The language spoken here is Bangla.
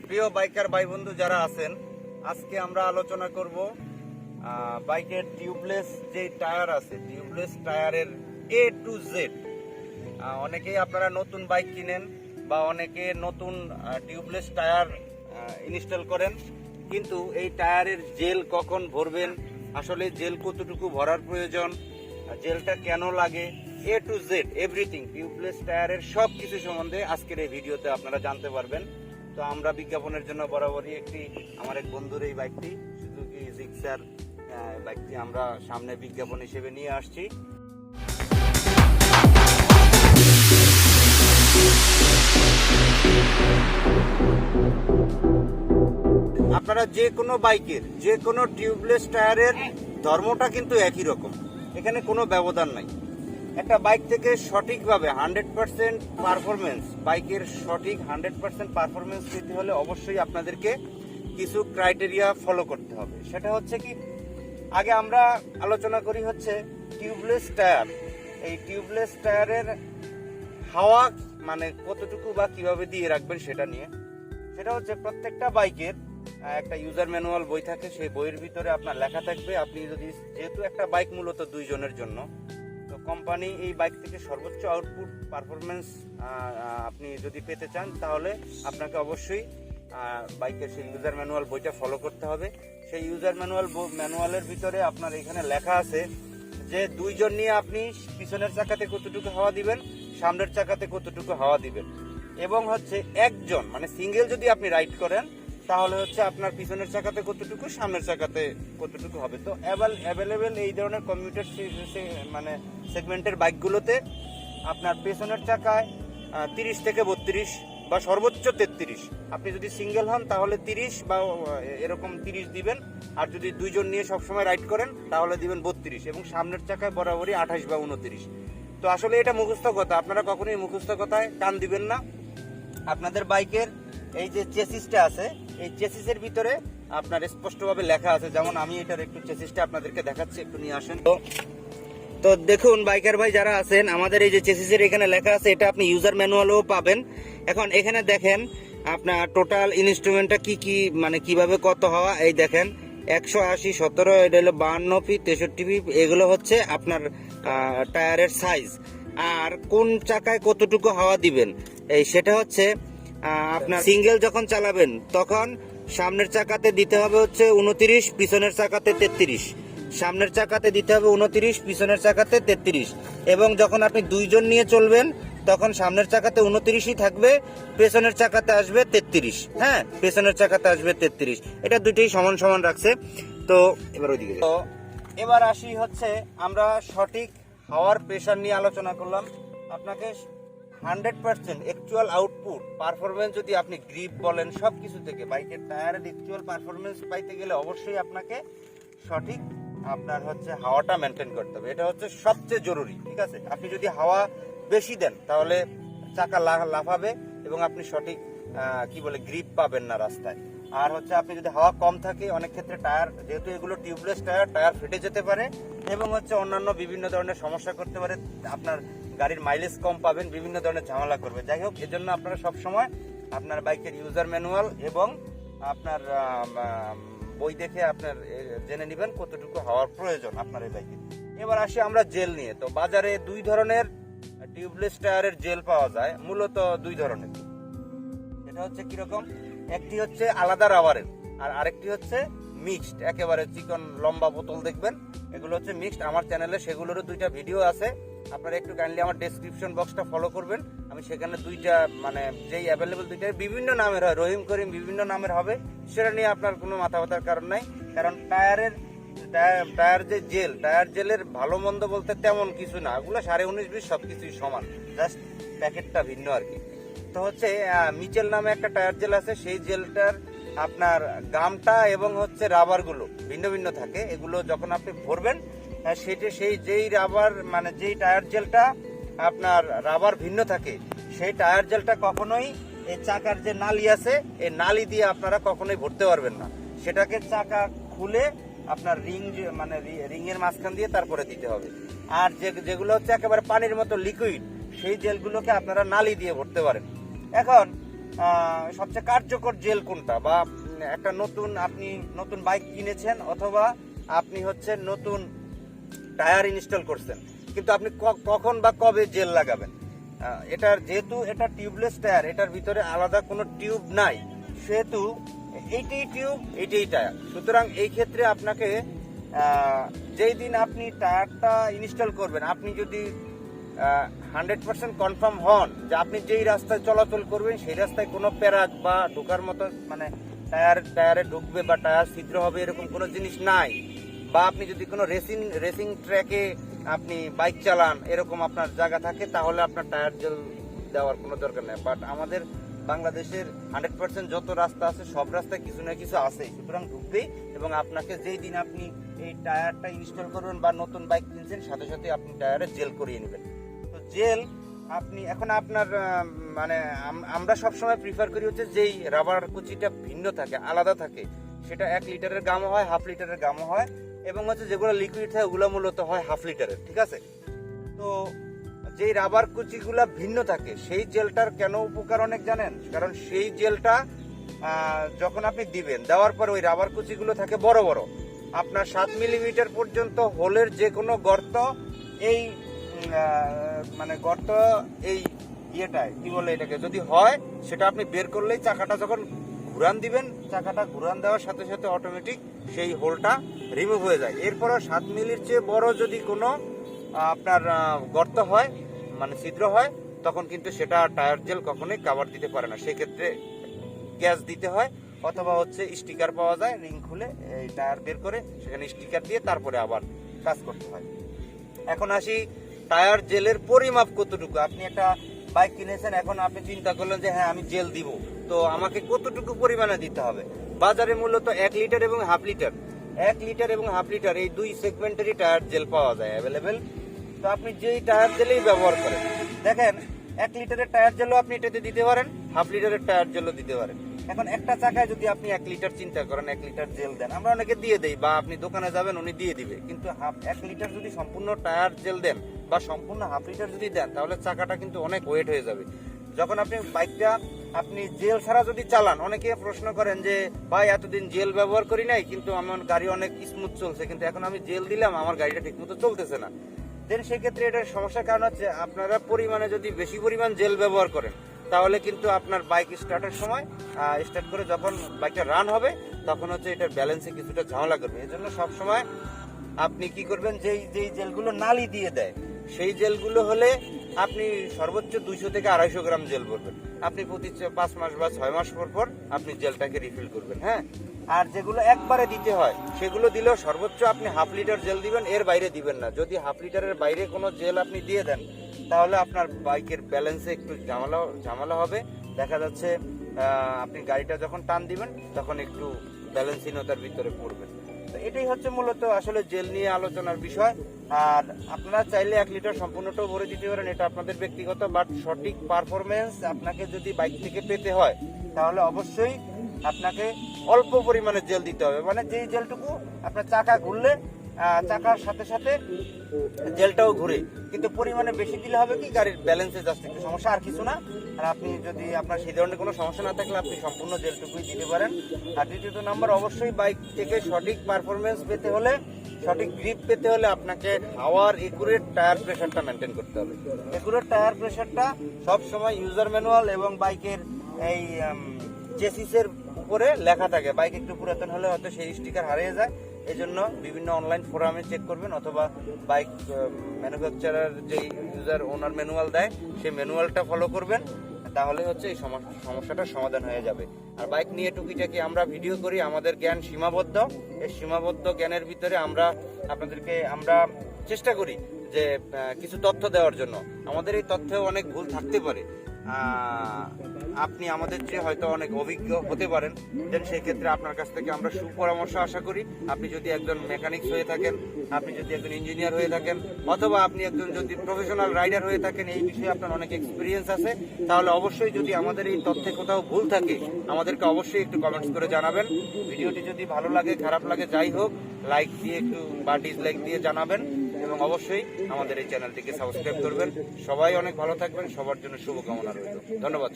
প্রিয় বাইকার ভাই বন্ধু যারা আছেন, আজকে আমরা আলোচনা করব বাইকের টিউবলেস যে টায়ার আছে, টিউবলেস টায়ারের এ টু জেড। অনেকেই আপনারা নতুন বাইক কিনেন বা অনেকে নতুন টিউবলেস টায়ার ইনস্টল করেন, কিন্তু এই টায়ারের জেল কখন ভরবেন, আসলে জেল কতটুকু ভরার প্রয়োজন, জেলটা কেন লাগে, এ টু জেড এভরিথিং টিউবলেস টায়ারের সব কিছু সম্বন্ধে আজকের এই ভিডিওতে আপনারা জানতে পারবেন। তো আমরা বিজ্ঞাপনের জন্য বরাবরই আমার এক বন্ধুর এই বাইকটি সুজুকি জিক্সার বাইকটি আমরা সামনে বিজ্ঞাপন হিসেবে নিয়ে আসছি। আপনারা যে কোনো বাইকের যে কোনো টিউবলেস টায়ারের ধর্মটা কিন্তু একই রকম, এখানে কোনো ব্যবধান নাই। একটা বাইক থেকে সঠিকভাবে 100% পারফরমেন্স, বাইকের সঠিক 100% পারফরমেন্স দিতে হলে অবশ্যই আপনাদেরকে কিছু ক্রাইটেরিয়া ফলো করতে হবে। সেটা হচ্ছে কি, আগে আমরা আলোচনা করি হচ্ছে টিউবলেস টায়ার। এই টিউবলেস টায়ারের হাওয়া মানে কতটুকু বা কিভাবে দিয়ে রাখবেন সেটা নিয়ে। সেটা হচ্ছে প্রত্যেকটা বাইকের একটা ইউজার ম্যানুয়াল বই থাকে, সেই বইয়ের ভিতরে আপনার লেখা থাকবে, আপনি যদি, যেহেতু একটা বাইক মূলত দুইজনের জন্য, তো কোম্পানি এই বাইক থেকে সর্বোচ্চ আউটপুট পারফরমেন্স আপনি যদি পেতে চান, তাহলে আপনাকে অবশ্যই বাইকের সেই ইউজার ম্যানুয়াল বইটা ফলো করতে হবে। সেই ইউজার ম্যানুয়ালের ভিতরে আপনার এখানে লেখা আছে যে দুইজন নিয়ে আপনি পিছনের চাকাতে কতটুকু হাওয়া দিবেন, সামনের চাকাতে কতটুকু হাওয়া দিবেন, এবং হচ্ছে একজন মানে সিঙ্গেল যদি আপনি রাইড করেন তাহলে হচ্ছে আপনার পিছনের চাকাতে কতটুকু, সামনের চাকাতে কতটুকু হবে। তো অ্যাভেলেবেল এই ধরনের কমিউটার মানে সেগমেন্টের বাইকগুলোতে আপনার পেছনের চাকায় 30 থেকে 32 বা সর্বোচ্চ 33, আপনি যদি সিঙ্গেল হন তাহলে 30 বা এরকম 30 দিবেন, আর যদি দুইজন নিয়ে সবসময় রাইড করেন তাহলে দিবেন 32, এবং সামনের চাকায় বরাবরই 28 বা 29। তো আসলে এটা মুখস্থ কথা, আপনারা কখনোই মুখস্থ কথায় কান দিবেন না। আপনাদের বাইকের এই যে চেসিসটা আছে, এই চেসিসের ভিতরে আপনার স্পষ্টভাবে লেখা আছে, যেমন আমি এটার একটু চেসিসটা আপনাদেরকে দেখাচ্ছি, একটু নিয়ে আসেন। তো দেখুন বাইকার ভাই যারা আছেন, আমাদের এই যে চেসিসের এখানে লেখা আছে, এটা আপনি ইউজার ম্যানুয়ালও পাবেন। এখন এখানে দেখেন আপনার টোটাল ইনস্ট্রুমেন্টটা কি কি, মানে কিভাবে কত হওয়া, এই দেখেন 180, 17, এটা হলো 52 ফিট, 63 ফিট, এগুলো হচ্ছে আপনার টায়ারের সাইজ। আর কোন চাকায় কতটুকু হাওয়া দিবেন, এই সেটা হচ্ছে আপনার সিঙ্গেল যখন চালাবেন তখন সামনের চাকাতে দিতে হবে হচ্ছে 29, পিছনের চাকাতে 33, সামনের চাকাতে দিতে হবে 29, পিছনের চাকাতে 33, এবং যখন আপনি দুইজন নিয়ে চলবেন তখন সামনের চাকাতে 29ই থাকবে, পেছনের চাকাতে আসবে 33। হ্যাঁ, পেছনের চাকাতে আসবে 33। এটা দুইটাই সমান সমান রাখছে। তো এবার ওইদিকে, তো এবার আসি হচ্ছে আমরা সঠিক হাওয়ার প্রেশার নিয়ে আলোচনা করলাম। আপনাকে 100% অ্যাকচুয়াল আউটপুট পারফরমেন্স যদি আপনি গ্রিপ বলেন, সব কিছু থেকে বাইকের টায়ারের অ্যাকচুয়াল পারফরমেন্স পাইতে গেলে অবশ্যই আপনাকে সঠিক আপনার হচ্ছে হাওয়াটা মেনটেন করতে হবে, এটা হচ্ছে সবচেয়ে জরুরি। ঠিক আছে, আপনি যদি হাওয়া বেশি দেন তাহলে চাকা লাফাবে এবং আপনি সঠিক গ্রিপ পাবেন না রাস্তায়। আর হচ্ছে আপনি যদি হাওয়া কম থাকে, অনেক ক্ষেত্রে টায়ার, যেহেতু এগুলো টিউবলেস টায়ার ফেটে যেতে পারে এবং হচ্ছে অন্যান্য বিভিন্ন ধরনের সমস্যা করতে পারে, আপনার গাড়ির মাইলেজ কম পাবেন, বিভিন্ন ধরনের ঝামেলা করবে। যাই হোক, এজন্য আপনারা সবসময় আপনার বাইকের ইউজার ম্যানুয়াল এবং আপনার বই দেখে আপনার জেনে নেবেন কতটুকু হওয়ার প্রয়োজন আপনার এই বাইকে। এবার আসি আমরা জেল নিয়ে। তো বাজারে দুই ধরনের টিউবলেস টায়ারের জেল পাওয়া যায়, মূলত দুই ধরনের। এটা হচ্ছে কিরকম, একটি হচ্ছে আলাদা রাবারের, আর আরেকটি হচ্ছে মিক্সড, একেবারে চিকন লম্বা বোতল দেখবেন, এগুলো হচ্ছে মিক্সড। আমার চ্যানেলে সেগুলোরও দুইটা ভিডিও আছে, আপনারা একটু কাইন্ডলি আমার ডেসক্রিপশন বক্সটা ফলো করবেন। আমি সেখানে দুইটা, মানে যেই অ্যাভেলেবেল দুইটা বিভিন্ন নামের হয়, রহিম করিম বিভিন্ন নামের হবে, সেটা নিয়ে আপনার কোনো মাথা ব্যথার কারণ নাই। কারণ টায়ার যে জেল, টায়ার জেলের ভালো মন্দ বলতে তেমন কিছু না, ওগুলো 19.5 20 সব কিছুই সমান, জাস্ট প্যাকেটটা ভিন্ন আর কি। তো হচ্ছে মিচেল নামে একটা টায়ার জেল আছে, সেই জেলটার আপনার গামটা এবং হচ্ছে রাবারগুলো ভিন্ন ভিন্ন থাকে। এগুলো যখন আপনি ভরবেন সেটা যেই রাবার, মানে যেই টায়ার জেলটা আপনার রাবার ভিন্ন থাকে, সেই টায়ার জেলটা কখনোই এই চাকার যে নালি আছে, এই নালি দিয়ে আপনারা কখনোই ভরতে পারবেন না। সেটাকে চাকা খুলে আপনার রিং এর মাঝখান দিয়ে তারপরে দিতে হবে। আর যেগুলো হচ্ছে একেবারে পানির মতো লিকুইড, সেই জেলগুলোকে আপনারা নালি দিয়ে ভরতে পারেন। এখন সবচেয়ে কার্যকর জেল কোনটা, বা একটা আপনি নতুন বাইক কিনেছেন অথবা আপনি হচ্ছে নতুন টায়ার ইনস্টল করছেন, কিন্তু আপনি কখন বা কবে জেল লাগাবেন। এটার যেহেতু এটা টিউবলেস টায়ার, এটার ভিতরে আলাদা কোনো টিউব নাই, সেহেতু এইটাই টিউব এইটাই টায়ার। সুতরাং এই ক্ষেত্রে আপনাকে যেই দিন আপনি টায়ারটা ইনস্টল করবেন, আপনি যদি 100% কনফার্ম হন যে আপনি যেই রাস্তায় চলাচল করবেন সেই রাস্তায় কোনো প্যারাক বা ঢোকার মতো মানে টায়ারে ঢুকবে বা টায়ার ছিদ্র হবে এরকম কোনো জিনিস নাই, বা আপনি যদি কোনো রেসিং ট্র্যাকে আপনি বাইক চালান এরকম আপনার জায়গা থাকে, তাহলে আপনার টায়ার জেল দেওয়ার কোনো দরকার নেই। বাট আমাদের বাংলাদেশের 100% যত রাস্তা আছে সব রাস্তায় কিছু না কিছু আছে, সুতরাং ঢুকবেই। এবং আপনাকে যেই দিন আপনি এই টায়ারটা ইনস্টল করবেন বা নতুন বাইক কিনছেন সাথে সাথে আপনি টায়ারে জেল করিয়ে নেবেন। তো জেল আপনি এখন আপনার মানে আমরা সবসময় প্রিফার করি হচ্ছে যেই রাবার কুচিটা ভিন্ন থাকে, আলাদা থাকে, সেটা 1 লিটারের গামও হয়, 1/2 লিটারের গামও হয়, এবং হচ্ছে যেগুলো লিকুইড থাকে ওগুলো মূলত হয় 1/2 লিটারের, ঠিক আছে। তো যেই রাবার কুচিগুলা ভিন্ন থাকে সেই জেলটার কেন উপকার অনেক জানেন? কারণ সেই জেলটা যখন আপনি দিবেন, দেওয়ার পর ওই রাবার কুচিগুলো থাকে বড় বড়, আপনার 7 মিলিমিটার পর্যন্ত হোলের যে কোনো গর্ত, এই মানে গর্ত এই ইয়েটায় কি বলে এটাকে যদি হয়, সেটা আপনি বের করলেই চাকাটা যখন ঘুরান দিবেন, চাকাটা ঘুরান দেওয়ার সাথে সাথে অটোমেটিক সেই হোলটা রিমুভ হয়ে যায়। এরপরও 7 মিলির চেয়ে বড় যদি কোনো আপনার গর্ত হয় মানে ছিদ্র হয়, তখন কিন্তু সেটা টায়ার জেল কখনোই কাভার দিতে পারে না। সেক্ষেত্রে গ্যাস দিতে হয়, অথবা হচ্ছে স্টিকার পাওয়া যায়, রিং খুলে এই টায়ার বের করে সেখানে স্টিকার দিয়ে তারপরে আবার কাজ করতে হয়। এখন আসি টায়ার জেলের পরিমাপ কতটুকু। আপনি একটা বাইক কিনেছেন, এখন আপনি চিন্তা করলেন যে হ্যাঁ আমি জেল দিব, তো আমাকে কতটুকু পরিমাণে দিতে হবে। বাজারে মূলত 1 লিটার এবং 1/2 লিটার, 1 লিটার এবং 1/2 লিটার এই দুই সেগমেন্টেরই টায়ার জেল পাওয়া যায় অ্যাভেলেবেল। তো আপনি যেই টায়ার জেলেই ব্যবহার করেন, দেখেন 1 লিটারের টায়ার জেলও আপনি এটাতে দিতে পারেন, 1/2 লিটারের টায়ার জেলও দিতে পারেন। এখন একটা চাকায় যদি আপনি 1 লিটার চিন্তা করেন, 1 লিটার জেল দেন, আমরা অনেকে দিয়ে দেই, বা আপনি দোকানে যাবেন উনি দিয়ে দিবে, কিন্তু 1 লিটার যদি সম্পূর্ণ টায়ার জেল দেন বা সম্পূর্ণ 1/2 লিটার যদি দেন, তাহলে চাকাটা কিন্তু অনেক ওয়েট হয়ে যাবে। যখন আপনি বাইকটা আপনি জেল ছাড়া যদি চালান, অনেকে প্রশ্ন করেন যে ভাই এতদিন জেল ব্যবহার করি নাই, কিন্তু আমার গাড়ি অনেক স্মুথ চলছে, কিন্তু এখন আমি জেল দিলাম আমার গাড়িটা ঠিকমতো চলতেছে না। দেন সেক্ষেত্রে এটার সমস্যার কারণ হচ্ছে আপনারা পরিমাণে যদি বেশি পরিমাণ জেল ব্যবহার করেন, তাহলে কিন্তু আপনার বাইক স্টার্টের সময় স্টার্ট করে যখন বাইকটা রান হবে তখন হচ্ছে এটার ব্যালেন্সে কিছুটা ঝামেলা করবে। এই জন্য সবসময় আপনি কি করবেন, যেই জেলগুলো নালি দিয়ে দেয় সেই জেলগুলো হলে আপনি সর্বোচ্চ 200 থেকে 250 গ্রাম জেল ভরবেন। আপনি প্রতি 5 মাস বা 6 মাস পর পর আপনি জেলটাকে রিফিল করবেন। হ্যাঁ, আর যেগুলো একবারে দিতে হয় সেগুলো দিলেও সর্বোচ্চ আপনি 1/2 লিটার জেল দিবেন, এর বাইরে দিবেন না। যদি 1/2 লিটারের বাইরে কোনো জেল আপনি দিয়ে দেন, তাহলে আপনার বাইকের ব্যালেন্সে একটু ঝামেলা হবে। দেখা যাচ্ছে আপনি গাড়িটা যখন টান দিবেন তখন একটু ব্যালেন্সহীনতার ভিতরে পড়বেন। তো এটাই হচ্ছে মূলত আসলে জেল নিয়ে আলোচনার বিষয়। আর আপনারা চাইলে 1 লিটার সম্পূর্ণটাও ভরে দিতে পারেন, এটা আপনাদের ব্যক্তিগত, বাট সঠিক পারফরমেন্স আপনাকে যদি বাইক থেকে পেতে হয় তাহলে অবশ্যই আপনাকে অল্প পরিমাণে জেল দিতে হবে। মানে যেই জেলটুকু আপনার চাকা ঘুরলে চাকার সাথে সাথে জেলটাও ঘুরে, কিন্তু পরিমাণে বেশি দিলে হবে কি গাড়ির ব্যালেন্সে জাস্ট একটু সমস্যা, আর কিছু না। আর আপনি যদি আপনার সেই ধরনের কোনো সমস্যা না থাকলে আপনি সম্পূর্ণ জেলটুকুই দিতে পারেন। আর দ্বিতীয়ত নাম্বার, অবশ্যই বাইক থেকে সঠিক পারফরমেন্স পেতে হলে, সঠিক গ্রিপ পেতে হলে আপনাকে হাওয়ার একুরেট টায়ার প্রেশারটা মেনটেন করতে হবে। একুরেট টায়ার প্রেশারটা সবসময় ইউজার ম্যানুয়াল এবং বাইকের এই চেসিসের উপরে লেখা থাকে। বাইক একটু পুরাতন হলে হয়তো সেই স্টিকার হারিয়ে যায়, এই জন্য বিভিন্ন অনলাইন ফোরামে চেক করবেন, অথবা বাইক ম্যানুফ্যাকচারার যে ইউজার ওনার ম্যানুয়াল দেয় সেই ম্যানুয়ালটা ফলো করবেন, তাহলে হচ্ছে এই সমস্যাটার সমাধান হয়ে যাবে। আর বাইক নিয়ে টুকিটাকি আমরা ভিডিও করি, আমাদের জ্ঞান সীমাবদ্ধ। এই সীমাবদ্ধ জ্ঞানের ভিতরে আমরা চেষ্টা করি যে কিছু তথ্য দেওয়ার জন্য। আমাদের এই তথ্যেও অনেক ভুল থাকতে পারে, আপনি আমাদের চেয়ে হয়তো অনেক অভিজ্ঞ হতে পারেন, দেন সেই ক্ষেত্রে আপনার কাছ থেকে আমরা সুপরামর্শ আশা করি। আপনি যদি একজন মেকানিক্স হয়ে থাকেন, আপনি যদি একজন ইঞ্জিনিয়ার হয়ে থাকেন, অথবা আপনি একজন যদি প্রফেশনাল রাইডার হয়ে থাকেন, এই বিষয়ে আপনার অনেক এক্সপিরিয়েন্স আছে, তাহলে অবশ্যই যদি আমাদের এই তথ্যে কোথাও ভুল থাকে আমাদেরকে অবশ্যই একটু কমেন্টস করে জানাবেন। ভিডিওটি যদি ভালো লাগে খারাপ লাগে যাই হোক, লাইক দিয়ে একটু বা ডিসলাইক দিয়ে জানাবেন, এবং অবশ্যই আমাদের এই চ্যানেলটিকে সাবস্ক্রাইব করবেন। সবাই অনেক ভালো থাকবেন, সবার জন্য শুভকামনা রইল। ধন্যবাদ।